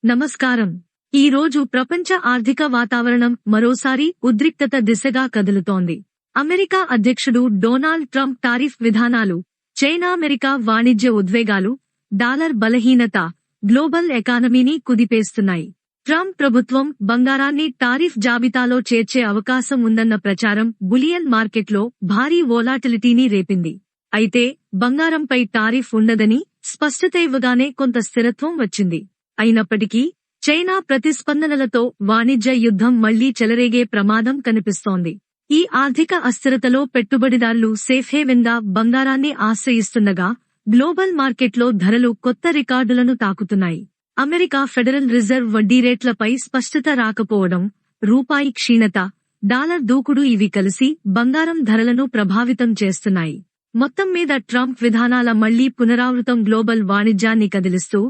నమస్కారం. ఈ రోజు ప్రపంచ ఆర్థిక వాతావరణం మరోసారి ఉద్రిక్తత దిశగా కదులుతోంది. అమెరికా అధ్యక్షుడు డొనాల్డ్ ట్రంప్ టారిఫ్ విధానాలు, చైనా-అమెరికా వాణిజ్య ఉద్వేగాలు, డాలర్ బలహీనత గ్లోబల్ ఎకానమీని కుదిపేస్తున్నాయి. ట్రంప్ ప్రభుత్వం బంగారాన్ని టారిఫ్ జాబితాలో చేర్చే అవకాశం ఉందన్న ప్రచారం బులియన్ మార్కెట్లో భారీ వోలాటిలిటీని రేపింది. అయితే బంగారంపై టారిఫ్ ఉండదని స్పష్టత ఇవ్వగానే కొంత స్థిరత్వం వచ్చింది. అయినప్పటికీ చైనా ప్రతిస్పందనలతో వాణిజ్య యుద్ధం మళ్లీ చెలరేగే ప్రమాదం కనిపిస్తోంది. ఈ ఆర్థిక అస్థిరతలో పెట్టుబడిదారులు సేఫ్హేవెన్గా బంగారాన్ని ఆశ్రయిస్తుండగా గ్లోబల్ మార్కెట్లో ధరలు కొత్త రికార్డులను తాకుతున్నాయి. అమెరికా ఫెడరల్ రిజర్వ్ వడ్డీ రేట్లపై స్పష్టత రాకపోవడం, రూపాయి క్షీణత, డాలర్ దూకుడు ఇవి కలిసి బంగారం ధరలను ప్రభావితం చేస్తున్నాయి. మొత్తం మీద ట్రంప్ విధానాల మళ్లీ పునరావృతం గ్లోబల్ వాణిజ్యాన్ని కదిలిస్తూ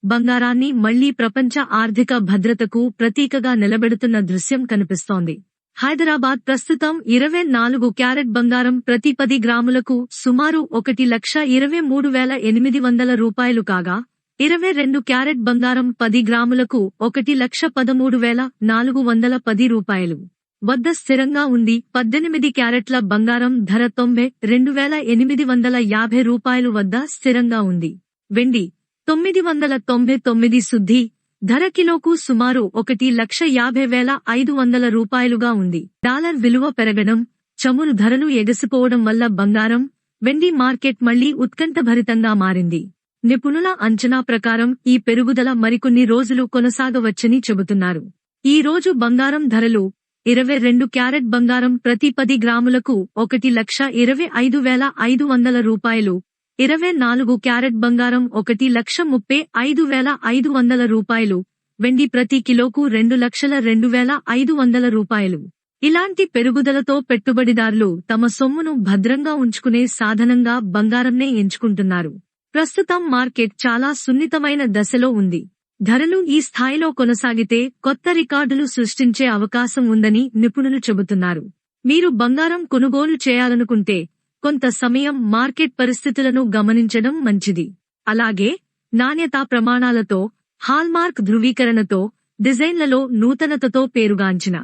బంగారాన్ని మళ్లీ ప్రపంచ ఆర్థిక భద్రతకు ప్రతీకగా నిలబెడుతున్న దృశ్యం కనిపిస్తోంది. హైదరాబాద్ ప్రస్తుతం 24 క్యారెట్ బంగారం ప్రతి 10 గ్రాములకు సుమారు 1,23,800 రూపాయలు కాగా, 22 క్యారెట్ బంగారం 10 గ్రాములకు 1,13,410 రూపాయలు వద్ద స్థిరంగా ఉంది. 18 క్యారెట్ల బంగారం ధర 92,850 రూపాయలు వద్ద స్థిరంగా ఉంది. వెండి 999 శుద్ధి ధర కిలోకు సుమారు 1,50,500 రూపాయలుగా ఉంది. డాలర్ విలువ పెరగడం, చమురు ధరలు ఎగసిపోవడం వల్ల బంగారం, వెండి మార్కెట్ మళ్లీ ఉత్కంఠభరితంగా మారింది. నిపుణుల అంచనా ప్రకారం ఈ పెరుగుదల మరికొన్ని రోజులు కొనసాగవచ్చని చెబుతున్నారు. ఈ రోజు బంగారం ధరలు 22 క్యారెట్ బంగారం ప్రతి 10 గ్రాములకు 1,25,500 రూపాయలు, 24 క్యారెట్ బంగారం 1,35,500 రూపాయలు, వెండి ప్రతి కిలోకు 2,02,500 రూపాయలు. ఇలాంటి పెరుగుదలతో పెట్టుబడిదారులు తమ సొమ్మును భద్రంగా ఉంచుకునే సాధనంగా బంగారంనే ఎంచుకుంటున్నారు. ప్రస్తుతం మార్కెట్ చాలా సున్నితమైన దశలో ఉంది. ధరలు ఈ స్థాయిలో కొనసాగితే కొత్త రికార్డులు సృష్టించే అవకాశం ఉందని నిపుణులు చెబుతున్నారు. మీరు బంగారం కొనుగోలు చేయాలనుకుంటే కొంత సమయం మార్కెట్ పరిస్థితులను గమనించడం మంచిది. అలాగే నాణ్యతా ప్రమాణాలతో, హాల్మార్క్ ధృవీకరణతో, డిజైన్లలో నూతనతతో పేరుగాంచిన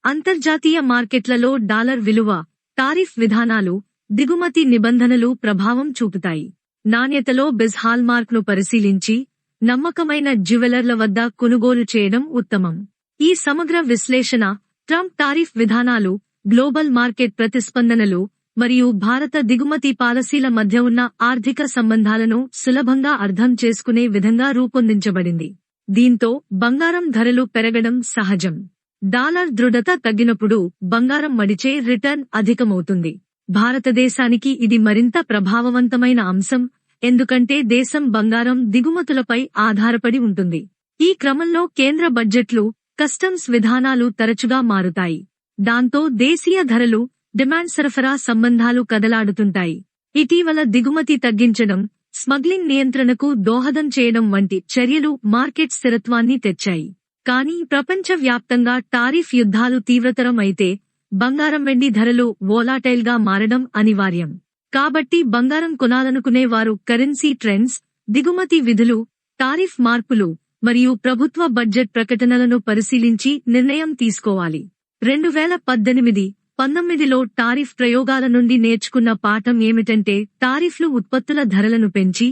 అంతర్జాతీయ మార్కెట్లలో డాలర్ విలువ, టారిఫ్ విధానాలు, దిగుమతి నిబంధనలు ప్రభావం చూపుతాయి. నాణ్యతలో బెజ్ హాల్మార్క్ను పరిశీలించి నమ్మకమైన జ్యువెలర్ల వద్ద కొనుగోలు చేయడం ఉత్తమం. ఈ సమగ్ర విశ్లేషణ ట్రంప్ టారిఫ్ విధానాలు, గ్లోబల్ మార్కెట్ ప్రతిస్పందనలు మరియు భారత దిగుమతి పాలసీల మధ్య ఉన్న ఆర్థిక సంబంధాలను సులభంగా అర్థం చేసుకునే విధంగా రూపొందించబడింది. దీంతో బంగారం ధరలు పెరగడం సహజం. డాలర్ దృఢత తగ్గినప్పుడు బంగారం మడిచే రిటర్న్ అధికమవుతుంది. భారతదేశానికి ఇది మరింత ప్రభావవంతమైన అంశం, ఎందుకంటే దేశం బంగారం దిగుమతులపై ఆధారపడి ఉంటుంది. ఈ క్రమంలో కేంద్ర బడ్జెట్లు, కస్టమ్స్ విధానాలు తరచుగా మారుతాయి. దాంతో దేశీయ ధరలు, డిమాండ్ సరఫరా సంబంధాలు కదలాడుతుంటాయి. ఇటీవల దిగుమతి తగ్గించడం, స్మగ్లింగ్ నియంత్రణకు దోహదం చేయడం వంటి చర్యలు మార్కెట్ స్థిరత్వాన్ని తెచ్చాయి. కానీ ప్రపంచవ్యాప్తంగా టారిఫ్ యుద్ధాలు తీవ్రతరం అయితే బంగారం, వెండి ధరలు వోలాటైల్గా మారడం అనివార్యం. కాబట్టి బంగారం కొనాలనుకునే వారు కరెన్సీ ట్రెండ్స్, దిగుమతి విధులు, టారిఫ్ మార్పులు మరియు ప్రభుత్వ బడ్జెట్ ప్రకటనలను పరిశీలించి నిర్ణయం తీసుకోవాలి. 2018-19లో టారిఫ్ ప్రయోగాల నుండి నేర్చుకున్న పాఠం ఏమిటంటే టారిఫ్లు ఉత్పత్తుల ధరలను పెంచి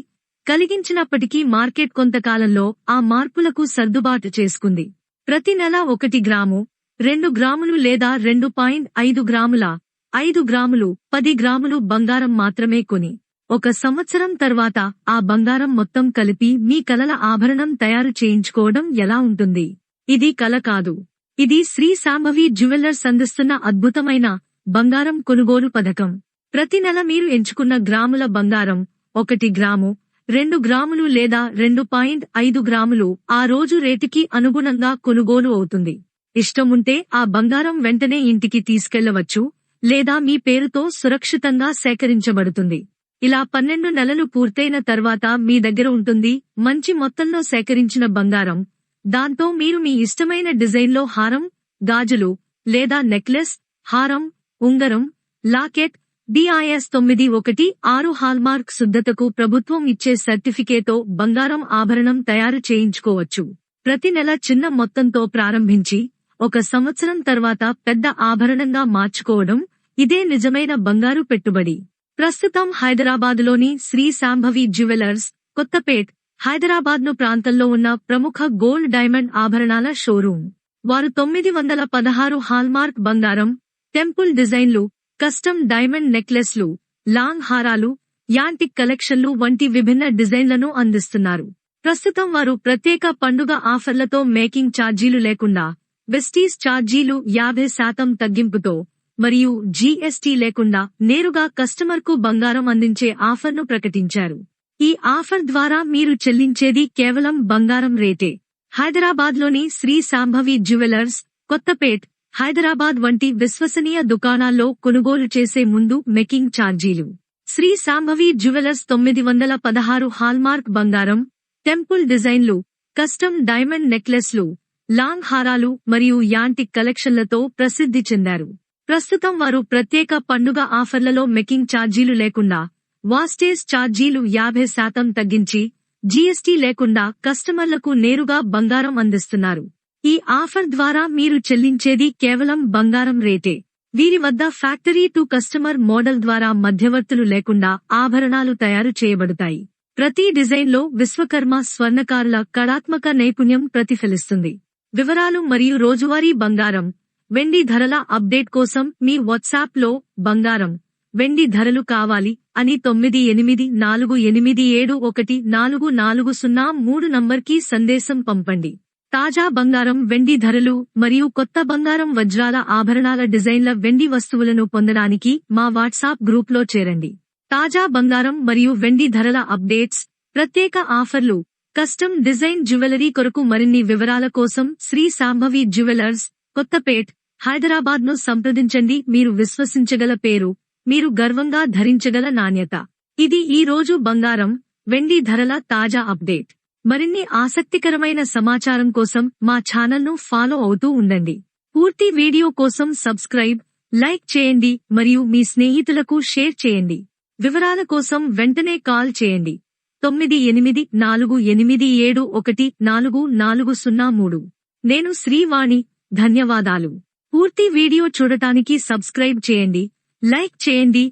కలిగించినప్పటికీ మార్కెట్ కొంతకాలంలో ఆ మార్పులకు సర్దుబాటు చేసుకుంది. ప్రతి నెల 1 గ్రాము, 2 గ్రాములు లేదా 2.5 గ్రాముల, 5 గ్రాములు, 10 గ్రాములు బంగారం మాత్రమే కొని 1 సంవత్సరం తర్వాత ఆ బంగారం మొత్తం కలిపి మీ కలల ఆభరణం తయారు చేయించుకోవడం ఎలా ఉంటుంది? ఇది కల కాదు. ఇది శ్రీ శాంభవి జ్యువెలర్స్ అందిస్తున్న అద్భుతమైన బంగారం కొనుగోలు పథకం. ప్రతి నెల మీరు ఎంచుకున్న గ్రాముల బంగారం 1 గ్రాము, 2 గ్రాములు లేదా 2.5 గ్రాములు ఆ రోజు రేటుకి అనుగుణంగా కొనుగోలు అవుతుంది. ఇష్టముంటే ఆ బంగారం వెంటనే ఇంటికి తీసుకెళ్లవచ్చు లేదా మీ పేరుతో సురక్షితంగా సేకరించబడుతుంది. ఇలా 12 నెలలు పూర్తయిన తర్వాత మీ దగ్గర ఉంటుంది మంచి మొత్తంలో సేకరించిన బంగారం. దాంతో మీరు మీ ఇష్టమైన డిజైన్లో హారం, గాజులు లేదా నెక్లెస్, హారం, ఉంగరం, లాకెట్, BIS 916 హాల్మార్క్ శుద్ధతకు ప్రభుత్వం ఇచ్చే సర్టిఫికేతో బంగారం ఆభరణం తయారు చేయించుకోవచ్చు. ప్రతి నెల చిన్న మొత్తంతో ప్రారంభించి 1 సంవత్సరం తర్వాత పెద్ద ఆభరణంగా మార్చుకోవడం ఇదే నిజమైన బంగారు పెట్టుబడి. ప్రస్తుతం హైదరాబాదులోని శ్రీ శాంభవి జ్యువెలర్స్, కొత్తపేట్, హైదరాబాద్ను ప్రాంతంలో ఉన్న ప్రముఖ గోల్డ్ డైమండ్ ఆభరణాల షోరూమ్. వారు 916 హాల్మార్క్ బంగారం, టెంపుల్ డిజైన్లు, కస్టమ్ డైమండ్ నెక్లెస్లు, లాంగ్ హారాలు, యాంటిక్ కలెక్షన్లు వంటి విభిన్న డిజైన్లను అందిస్తున్నారు. ప్రస్తుతం వారు ప్రత్యేక పండుగ ఆఫర్లతో మేకింగ్ ఛార్జీలు లేకుండా, వెస్టీస్ ఛార్జీలు 50% తగ్గింపుతో మరియు జీఎస్టీ లేకుండా నేరుగా కస్టమర్కు బంగారం అందించే ఆఫర్ను ప్రకటించారు. ఈ ఆఫర్ ద్వారా మీరు చెల్లించేది కేవలం బంగారం రేటే. హైదరాబాద్లోని శ్రీ శాంభవి జ్యువెలర్స్, కొత్తపేట్, హైదరాబాద్ వంటి విశ్వసనీయ దుకాణాల్లో కొనుగోలు చేసే ముందు మేకింగ్ ఛార్జీలు. శ్రీ శాంభవి జ్యువెలర్స్ 916 హాల్మార్క్ బంగారం, టెంపుల్ డిజైన్లు, కస్టమ్ డైమండ్ నెక్లెస్లు, లాంగ్ హారాలు మరియు యాంటిక్ కలెక్షన్లతో ప్రసిద్ధి చెందారు. ప్రస్తుతం వారు ప్రత్యేక పండుగ ఆఫర్లలో మేకింగ్ ఛార్జీలు లేకుండా, వాస్టేజ్ ఛార్జీలు 50% తగ్గించి, జీఎస్టీ లేకుండా కస్టమర్లకు నేరుగా బంగారం అందిస్తున్నారు. ఈ ఆఫర్ ద్వారా మీరు చెల్లించేది కేవలం బంగారం రేటే. వీరి వద్ద ఫ్యాక్టరీ టు కస్టమర్ మోడల్ ద్వారా మధ్యవర్తులు లేకుండా ఆభరణాలు తయారు చేయబడతాయి. ప్రతి డిజైన్లో విశ్వకర్మ స్వర్ణకారుల కళాత్మక నైపుణ్యం ప్రతిఫలిస్తుంది. వివరాలు మరియు రోజువారీ బంగారం, వెండి ధరల అప్డేట్ కోసం మీ వాట్సాప్లో బంగారం, వెండి ధరలు కావాలి అని 9848714403 నంబర్కి సందేశం పంపండి. తాజా బంగారం, వెండి ధరలు మరియు కొత్త బంగారం, వజ్రాల ఆభరణాల డిజైన్ల వెండి వస్తువులను పొందడానికి మా వాట్సాప్ గ్రూప్లో చేరండి. తాజా బంగారం మరియు వెండి ధరల అప్డేట్స్, ప్రత్యేక ఆఫర్లు, కస్టమ్ డిజైన్ జ్యువెలరీ కొరకు మరిన్ని వివరాల కోసం శ్రీ శాంభవి జ్యువెలర్స్, కొత్తపేట్, హైదరాబాద్ను సంప్రదించండి. మీరు విశ్వసించగల పేరు, మీరు గర్వంగా ధరించగల నాణ్యత. ఇది ఈ రోజు బంగారం, వెండి ధరల తాజా అప్డేట్. మరిన్ని ఆసక్తికరమైన సమాచారం కోసం మా ఛానల్ను ఫాలో అవుతూ ఉండండి. పూర్తి వీడియో కోసం సబ్స్క్రైబ్, లైక్ చేయండి మరియు మీ స్నేహితులకు షేర్ చేయండి. వివరాల కోసం వెంటనే కాల్ చేయండి. 9848714403. నేను శ్రీవాణి. ధన్యవాదాలు. పూర్తి వీడియో చూడటానికి సబ్స్క్రైబ్ చేయండి, లైక్ చేయండి